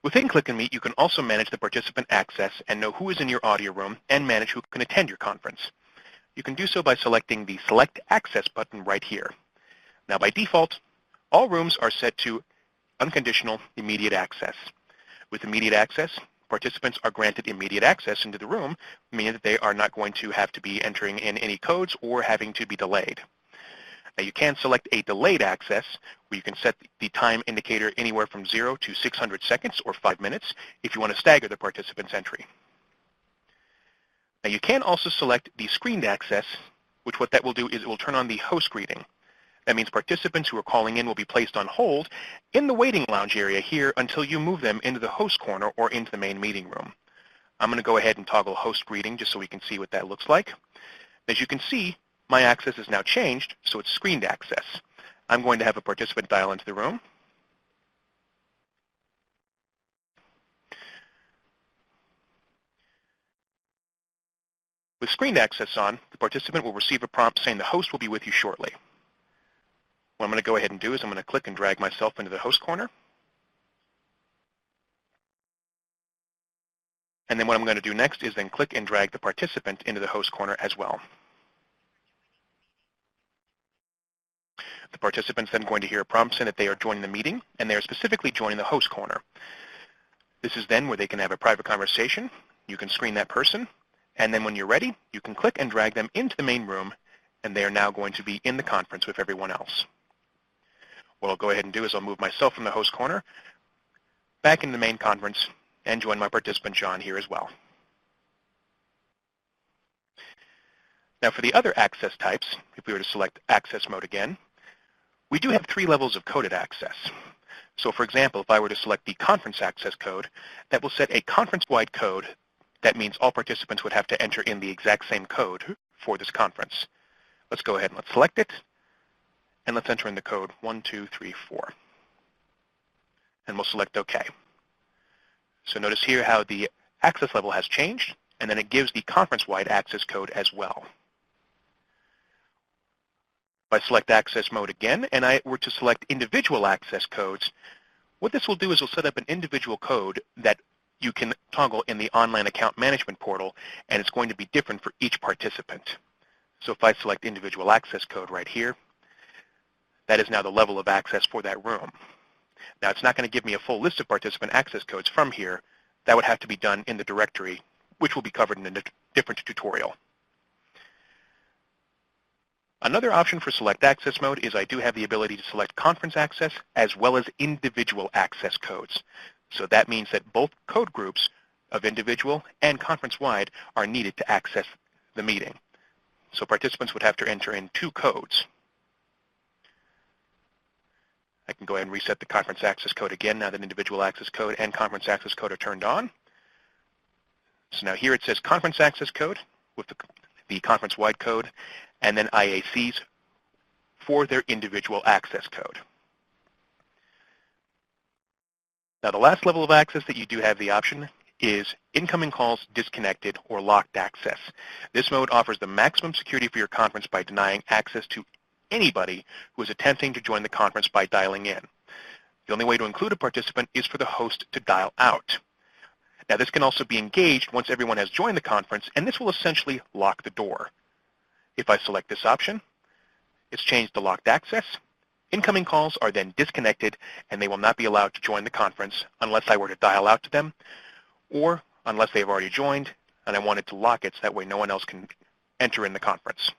Within Click&Meet, you can also manage the participant access and know who is in your audio room and manage who can attend your conference. You can do so by selecting the Select Access button right here. Now, by default, all rooms are set to unconditional immediate access. With immediate access, participants are granted immediate access into the room, meaning that they are not going to have to be entering in any codes or having to be delayed. Now, you can select a delayed access, where you can set the time indicator anywhere from 0 to 600 seconds or 5 minutes if you want to stagger the participant's entry. Now, you can also select the screened access, which what that will do is it will turn on the host greeting. That means participants who are calling in will be placed on hold in the waiting lounge area here until you move them into the host corner or into the main meeting room. I'm going to go ahead and toggle host greeting just so we can see what that looks like. As you can see, my access is now changed, so it's screened access. I'm going to have a participant dial into the room. With screened access on, the participant will receive a prompt saying the host will be with you shortly. What I'm going to go ahead and do is I'm going to click and drag myself into the host corner. And then what I'm going to do next is then click and drag the participant into the host corner as well. The participant's then going to hear a prompt saying that they are joining the meeting, and they are specifically joining the host corner. This is then where they can have a private conversation. You can screen that person, and then when you're ready, you can click and drag them into the main room, and they are now going to be in the conference with everyone else. What I'll go ahead and do is I'll move myself from the host corner back into the main conference and join my participant John here as well. Now for the other access types, if we were to select access mode again, we do have 3 levels of coded access. So for example, if I were to select the conference access code, that will set a conference-wide code. That means all participants would have to enter in the exact same code for this conference. Let's go ahead and let's select it. And let's enter in the code 1234. And we'll select OK. So notice here how the access level has changed, and then it gives the conference-wide access code as well. If I select access mode again, and I were to select individual access codes, what this will do is it'll set up an individual code that you can toggle in the online account management portal, and it's going to be different for each participant. So if I select individual access code right here, that is now the level of access for that room. Now, it's not going to give me a full list of participant access codes from here. That would have to be done in the directory, which will be covered in a different tutorial. Another option for select access mode is I do have the ability to select conference access as well as individual access codes. So that means that both code groups of individual and conference-wide are needed to access the meeting. So participants would have to enter in 2 codes. I can go ahead and reset the conference access code again now that individual access code and conference access code are turned on. So now here it says conference access code with the conference-wide code, and then IACs for their individual access code. Now the last level of access that you do have the option is incoming calls disconnected or locked access. This mode offers the maximum security for your conference by denying access to anybody who is attempting to join the conference by dialing in. The only way to include a participant is for the host to dial out. Now this can also be engaged once everyone has joined the conference, and this will essentially lock the door. If I select this option, it's changed to locked access. Incoming calls are then disconnected, and they will not be allowed to join the conference unless I were to dial out to them, or unless they've already joined and I wanted to lock it so that way no one else can enter in the conference.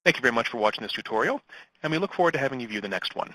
Thank you very much for watching this tutorial, and we look forward to having you view the next one.